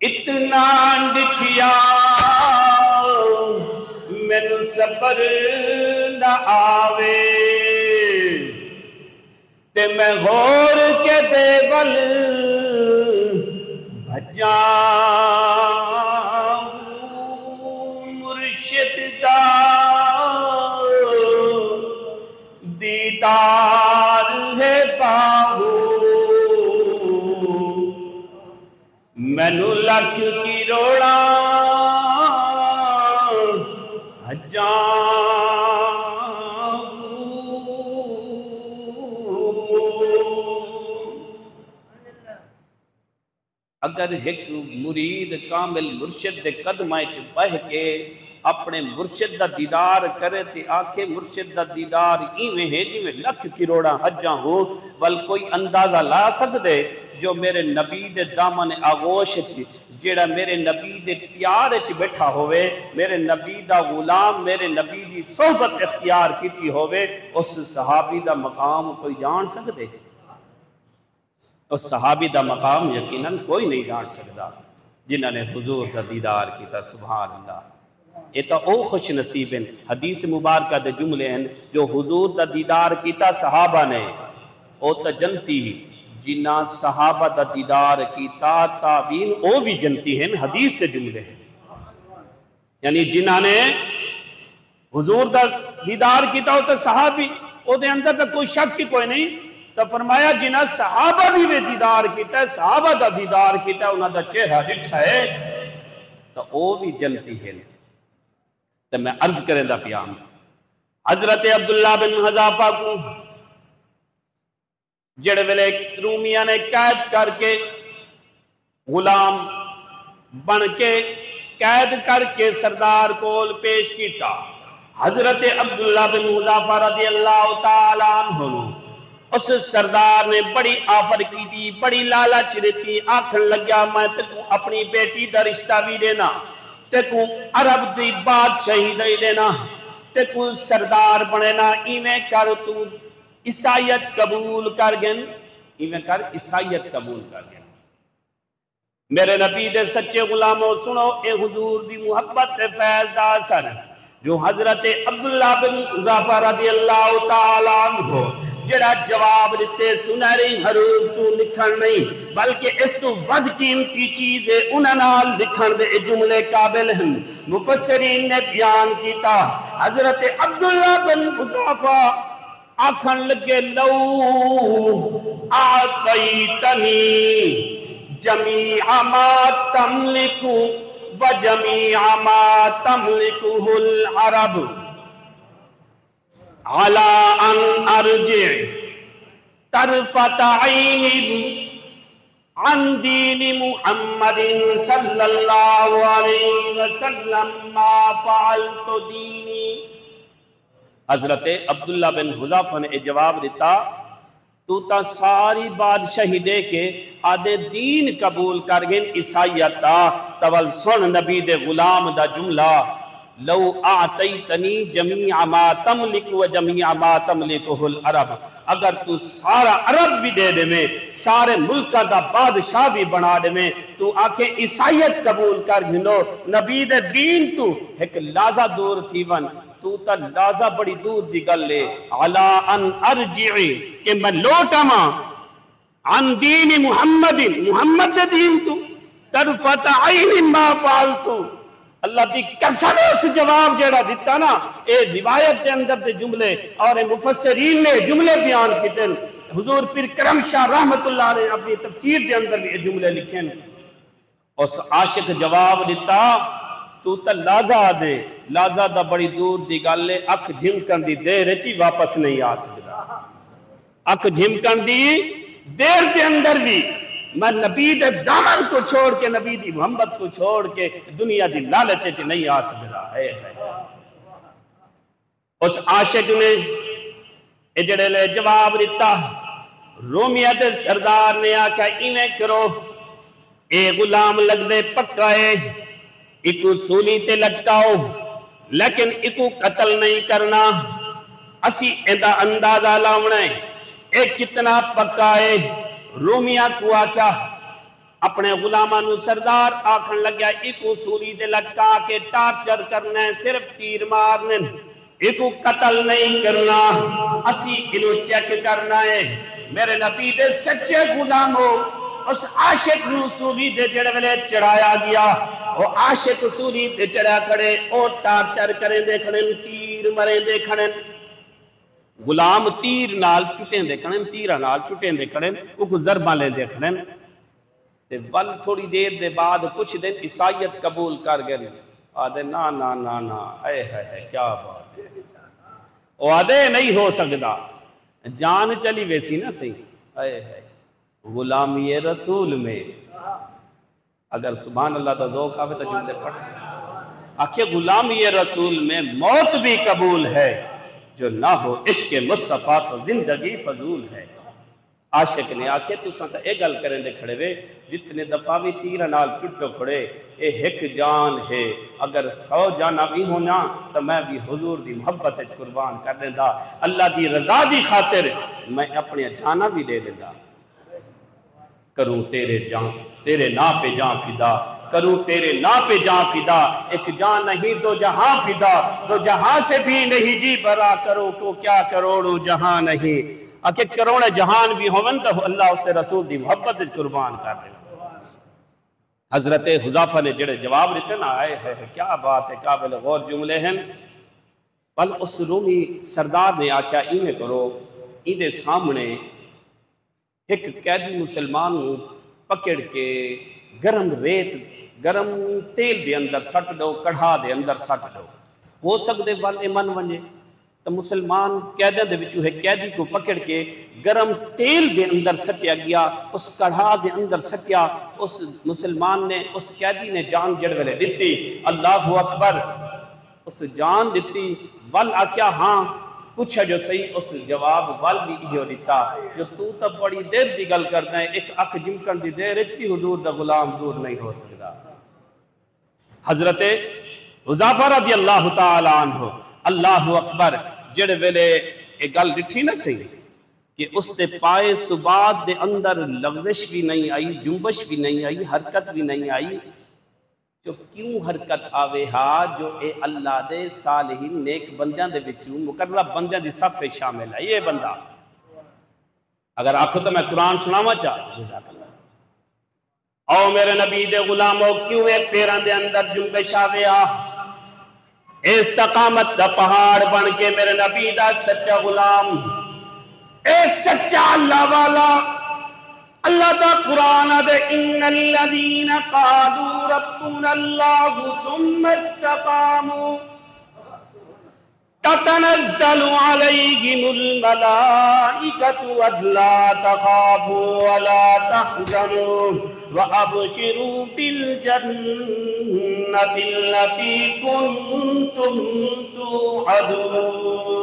اتنا ڈٹھیا مینوں صبر نہ آوے تے میں غور کے دے ول بھجاں مرشد دا دیدار ہے باہو مینوں لکھ کی روڑا اگر ایک مرید کامل مرشد دے قدمائے چ بہ کے اپنے مرشد دا دیدار کرے تے آکھے مرشد دا دیدار ایویں ہے جویں لکھ کروڑاں حجاں ہو ول کوئی اندازہ لا سکدے جو میرے نبی دے دامن آغوش چ جیڑا میرے نبی دے پیار چ بیٹھا ہوئے میرے نبی دا غلام میرے نبی دی صحبت اختیار کیتی ہوئے اس صحابی دا مقام کوئی جان سکدے اس صحابی دا مقام یقیناً کوئی نہیں جان سکدا جنہاں نے حضور دا دیدار کیتا سبحان اللہ یہ تو او خوش نصیب ہیں حدیث مبارکہ دے جملے ہیں جو حضور دا دیدار کیتا صحابہ نے او تا جنتی جنہ صحابہ دا دیدار کیتا تابعین او بھی جنتی ہیں حدیث سے جملے ہیں یعنی جنہ نے حضور دا دیدار کیتا ہو تا صحابی او دے اندر تا کوئی شک کی کوئی نہیں تو فرمایا جنہ صحابہ بھی دیدار کیتا ہے صحابہ دا دیدار کیتا ہے انہاں دا چہرہ ڈٹھا ہے تو او بھی جنتی ہیں تو میں عرض کریں دا پیام حضرت عبداللہ بن حذافہ کو جڑے ویلے رومیہ نے قید کر کے غلام بن کے قید کر کے سردار کول پیش کیتا حضرت عبداللہ بن حذافہ رضی اللہ تعالیٰ عنہ اس سردار نے بڑی آفر کی تھی بڑی لالچ دیتی آکھن لگیا میں تکو اپنی بیٹی دا رشتہ بھی دینا تکو عرب دی بادشاہی دے دینا تکو سردار بنینا ایمیں کر تو عیسائیت قبول کر گن ایمیں کر عیسائیت قبول کر گن میرے نبی دے سچے غلاموں سنو اے حضور دی محبت فیض دا اثر جو حضرت عبداللہ بن حذافہ رضی اللہ تعالیٰ عنہ جڑا جواب دیتے سنہری حروف تو لکھن نہیں بلکہ اس تو ود قیمتی چیزیں انہاں نال لکھن دے جملے قابل ہیں مفسرین نے بیان کیتا حضرت عبداللہ بن حذافہ آکھن لگے لو آتیتنی جمیع ما تملک و جمیع ما تملکہ العرب عَلَىٰ أَنْ أَرْجِعِ طَرْفَةَ عَيْنٍ عَنْ دِينِ مُحَمَّدٍ صلی اللہ علیہ وسلم مَا فَعَلْتُ دِينِي حضرت عبداللہ بن حذافہ نے جواب دیتا تو تا ساری بادشاہی دے کے آدھے دین قبول کر گئن عیسائیت تا تول سن نبی دے غلام دا جملہ لو آتیتنی جمیع ما تملک و جمیع ما تملکہ العرب اگر تو سارا عرب بھی دے دے میں سارے ملکہ دا بادشاہ بھی بنا دے میں تو آکے عیسائیت قبول کر گھنو نبی دے دین تو ایک لازہ دور تھی ون تو تا لازہ بڑی دور دی گل لے عَلَىٰ أَنْ أَرْجِعِ کہ میں لوٹا ماں عن دین محمد دے دین تو طرفت عین ما فعلتو اللہ دی قسم اس جواب جڑا دیتا نا اے روایت کے اندر دے جملے اور مفسرین نے جملے بیان کیتے حضور پیر کرم شاہ رحمت اللہ علیہ اپنی تفسیر کے اندر بھی جملے لکھے اس عاشق جواب دیتا تو تا لازہ دے لازہ دا بڑی دور دی گالے اکھ جھمکن دی دیر چی واپس نہیں آ سکتا اکھ جھمکن دی دیر دے اندر بھی میں نبی دے دامن کو چھوڑ کے نبی دی محمد کو چھوڑ کے دنیا دی لالچے چ نہیں آ سکتا ہے اس عاشق نے اجڑے لے جواب دیتا رومیہ دے سردار نے آکھا ایمیں کرو اے غلام لگ دے پکا ہے اکو سولی تے لٹکاؤ لیکن اکو قتل نہیں کرنا اسی اندہ اندازہ لاؤنا ہے ایک کتنا پکا ہے رومیہ کو آکیا اپنے غلامہ نو سردار آکھن لگیا ایکو سوری دے لٹکا کے ٹارچر کرنا ہے صرف تیر مارنے ایکو قتل نہیں کرنا اسی انو چیک کرنا ہے میرے نبی دے سچے غلاموں اس عاشق نو سوری دے جڑے ویلے چڑھایا گیا وہ عاشق سوری دے چڑھا کھڑے اور ٹارچر کریں دے کھڑے تیر مریں دے کھڑے غلام تیر نال چٹیں دے کھڑے تیرہ نال چٹیں دے کھڑے وہ کو ضربہ لیں دے کھڑے تے ول تھوڑی دیر دے بعد کچھ دن عیسائیت قبول کر گئے آدھے نا نا نا نا اے ہے کیا بات ہے وہ آدھے نہیں ہو سکتا جان چلی ویسی نا صحیح اے ہے غلامی رسول میں اگر سبحان اللہ تا ذوق آوے تا جملے پڑھ آکھے غلامی رسول میں موت بھی قبول ہے جو نہ ہو عشق مصطفیٰ تو زندگی فضول ہے عاشق نے آکھے تو سانتا اے گل کریں دے کھڑے وے جتنے دفعہ بھی تیرہ نال چٹو کھڑے اے ایک جان ہے اگر 100 جانا بھی ہونا تو میں بھی حضور دی محبت قربان کر دیندہ اللہ دی رضا دی خاطر میں اپنے جانا بھی دے دیندہ کروں تیرے نا پہ جان فدا کروں تیرے نا پہ جان فدا ایک جان نہیں دو جہاں فدا دو جہاں سے بھی نہیں جی برا کرو کو کیا کروڑوں جہاں نہیں کہ کروڑ جہان بھی ہوون تو اللہ اس سے رسول دی محبت قربان کر دے حضرت حذیفہ نے جڑے جواب دیتے نا آئے ہے کیا بات ہے قابل غور جملے ہیں بل اس رومی سردار نے آکھیا اینے کرو ایدے سامنے ایک قیدی مسلمان پکڑ کے گرم تیل دے اندر سٹ دو کڑھا دے اندر سٹ دو ہو سکتے والے من ونجے تو مسلمان قیدہ دے وچوں ہے قیدی کو پکڑ کے گرم تیل دے اندر سٹیا گیا اس کڑھا دے اندر سٹیا اس مسلمان نے اس قیدی نے جان جڑ ویلے دیتی اللہ اکبر اس جان دیتی ول آکیا ہاں پوچھا جو صحیح اس جواب ول بھی ایہو دیتا جو تو بڑی دیر دی گل کرتا ہے ایک اک جمکن دی دیر اچ بھی حضور دا غلام دور نہیں ہو سکتا حضرت حذیفہ رضی اللہ تعالی عنہ اللہ اکبر جڑے ویلے ایک گل ڈٹھی نہ صحیح کہ اس تے پائے سبات دے اندر لغزش بھی نہیں آئی جنبش بھی نہیں آئی حرکت بھی نہیں آئی جو کیوں حرکت آوے ہا جو اے اللہ دے صالحین نیک بندیاں دے بچوں مقرب بندیاں دی صف پہ شامل ہے یہ بندہ اگر آپ کو تو میں قرآن سناما چاہتا جزاک اللہ او میرے نبی دے غلاموں کیوں ایک پیران دے اندر جنبش آوے ہا استقامت دا پہاڑ بن کے میرے نبی دا سچا غلام اے سچا اللہ والا اللہ دا قرآن دے ان الذین قالوا ربنا اللہ ثم استقاموا تتنزل علیہم الملائکۃ الا تخافوا ولا تحزنوا وَأَبْشِرُوا بِالْجَنَّةِ الَّتِي كُنْتُمْ تُوعَدُونَ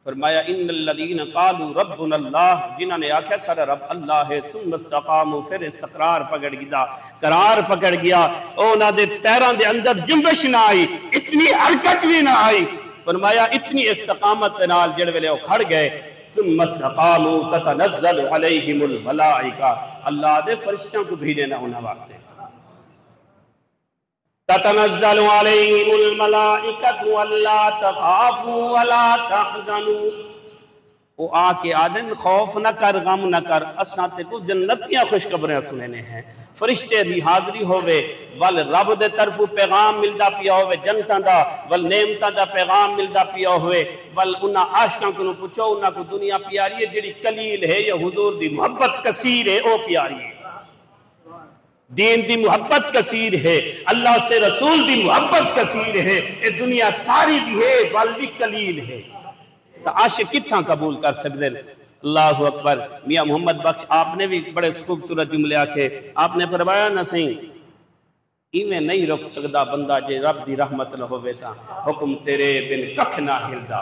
فرمایا ان الذین قالوا ربنا اللہ جنہوں نے آکھا سارا رب اللہ ہے ثم استقاموا پھر استقرار پکڑ گیا قرار پکڑ گیا اونا دے پیران دے اندر جنبش نہ آئی اتنی حرکت بھی نہ آئی فرمایا اتنی استقامت نال جڑ ویلے وہ کھڑ گئے ثم استقاموا تتنزل علیہم الملائکہ اللہ دے فرشتوں کو بھیجے نہ ہونا واسطے تتنزل علیہم الملائکۃ الا تخافوا ولا تحزنوا وہ آکے آدن خوف نہ کر غم نہ کر اساں تے کو جنتیاں خوشخبریاں سننے ہیں فرشتے دی حاضری ہوئے ول رب دے طرف پیغام ملدا پیا ہوئے جنتاں دا ول نعمتاں دا پیغام ملدا پیا ہوئے ول انہاں عاشقاں کو پوچھو انہاں کو دنیا پیاری ہے جڑی قلیل ہے یا حضور دی محبت کثیر ہے او پیاری ہے دین دی محبت کثیر ہے اللہ سے رسول دی محبت کثیر ہے اے دنیا ساری بھی ہے ول بھی قلیل ہے تو عاشق کتھاں قبول کر سکتے ہیں اللہ اکبر میاں محمد بخش آپ نے بھی بڑے خوبصورت جملے آکھے آپ نے فرمایا نہ صحیح ایویں نہیں رک سکدا بندہ جے رب دی رحمت نہ ہوئے تا حکم تیرے بن ککھ نہ ہلدا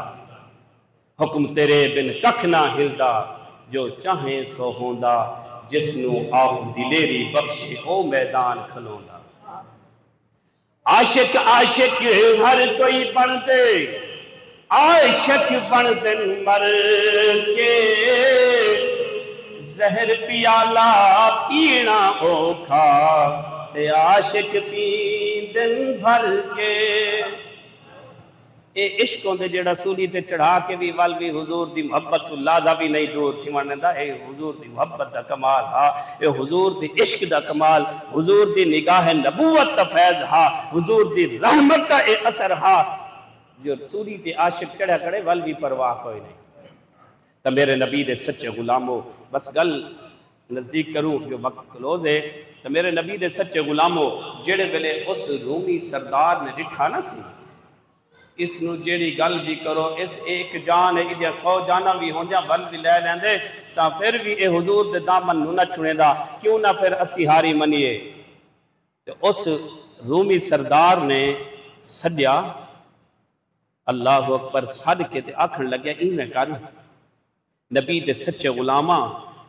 حکم تیرے بن ککھ نہ ہلدا جو چاہیں سو ہوندا جس نو آپ دلیری بخشے او میدان کھلوندا عاشق عاشق ہر کوئی بن دے، عاشق بن دن مر کے، زہر پیالہ پینا اوکھا تے عاشق پین دن بھر کے۔ اے عشق ہوندے جیڑا سولی تے چڑھا کے بھی وال بھی حضور دی محبت تو لازہ بھی نہیں دور تھی مانندا، اے حضور دی محبت دا کمال ہا، اے حضور دی عشق دا کمال، حضور دی نگاہ نبوت دا فیض ہا، حضور دی رحمت دا اے اثر ہا، جو سولی تے عاشق چڑھا کڑے وال بھی پرواہ کوئی نہیں۔ تو میرے نبی دے سچے غلاموں، بس گل نزدیک کروں جو وقت کلوز ہے، تو میرے نبی دے سچے غلاموں جڑے ویلے اس رومی سردار نے ڈٹھا نہ سی، اس نو جیڑی گل بھی کرو، اس ایک جان ہے ادھیا 100 جانا بھی ہوں دیا بل بھی لے لیندے، تا پھر بھی اے حضور دے دامن نو نہ چھوڑے دا، کیوں نہ پھر اسی ہاری منیے۔ تو اس رومی سردار نے سدیا، اللہ اکبر صد کے تے آکھن لگیا میں کر نبی دے سچے غلاماں،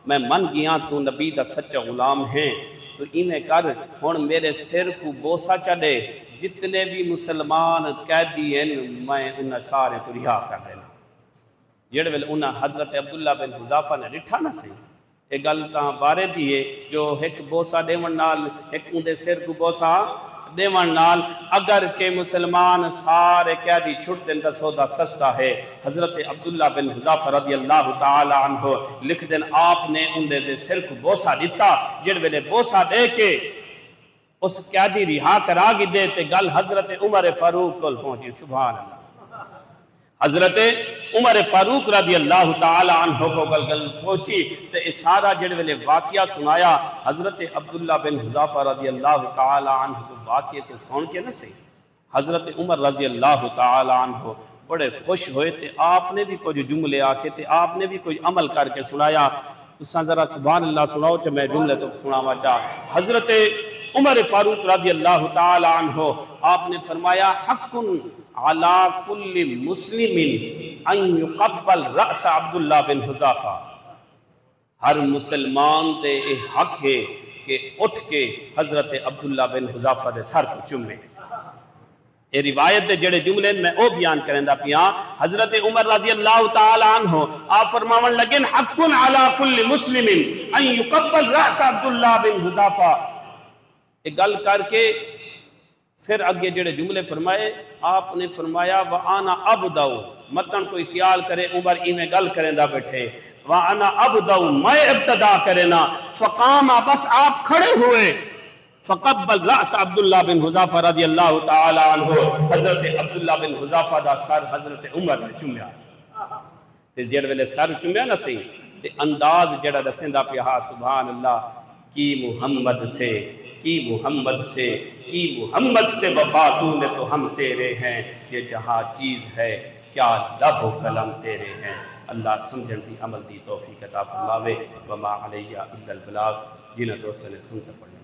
میں من گیا تو نبی دا سچا غلام ہیں، تو میں کر ہون میرے سر کو بوسا چلے، جتنے بھی مسلمان قیدی ہیں میں انہیں سارے کو رہا کر دینا۔ جڑے ویلے انہیں حضرت عبداللہ بن حذافہ نے رٹھا نہ سی، ایک گل تاں بارے دیئے جو ایک بوسا دیون نال، ایک اندے سر کو بوسا دیون نال، اگرچہ مسلمان سارے قیدی چھٹ دن دا سودا سستا ہے۔ حضرت عبداللہ بن حذافہ رضی اللہ تعالی عنہ لکھ دن آپ نے اندے دے سر کو بوسا دیتا، جڑے ویلے بوسا دے کے اس قیدی رہا کرا گی دیتے، گل حضرت عمر فاروق کو پہنچی، سبحان اللہ۔ حضرت عمر فاروق رضی اللہ تعالی عنہ کو گل پہنچی، تو اس سارا جڑے ویلے واقعہ سنایا، حضرت عبداللہ بن حذافہ رضی اللہ تعالی عنہ کو واقعے کو سن کے نہ سی، حضرت عمر رضی اللہ تعالی عنہ بڑے خوش ہوئے تھے، آپ نے بھی کچھ جملے آکے تھے، آپ نے بھی کوئی عمل کر کے سنایا، تو ذرا سبحان اللہ سناؤ چاہے میں جملے تو سناوا چاہ۔ حضرت عمر فاروق رضی اللہ تعالی عنہ آپ نے فرمایا حق علی کل مسلم ان یقبل رأس عبداللہ بن حذافہ، ہر مسلمان دے حق ہے کہ اٹھ کے حضرت عبداللہ بن حذافہ دے سر کو چومے۔ یہ روایت دے جڑے جملے میں او بیان کریں دا پیاں، حضرت عمر رضی اللہ تعالی عنہ آپ فرماون لگن حق علی کل مسلم ان یقبل رأس عبداللہ بن حذافہ۔ ایک گل کر کے پھر اگے جڑے جملے فرمائے، آپ نے فرمایا وَآنَا أَبْدَوْ، مطلب کوئی خیال کرے عمر میں گل کریں دا بیٹھے، وَآنَا أَبْدَوْ میں ابتدا کرنا، فقام بس آپ کھڑے ہوئے، فقبل رأس عبداللہ بن حذافہ رضی اللہ تعالی عنہ، حضرت عبداللہ بن حذافہ دا سر حضرت عمر نے چومیا۔ تے جڑے ویلے سر چومیا نہ سی، تے انداز جڑا دسیندا پیا سبحان اللہ، کی محمد سے کی محمد سے کی محمد سے وفا تو نے تو ہم تیرے ہیں، یہ جہاں چیز ہے کیا لوح و قلم تیرے ہیں۔ اللہ سمجھن دی عمل دی توفیق عطا فرماوے، وما علیہ الا البلاغ، جنہیں دوستوں نے سنتا پڑھنے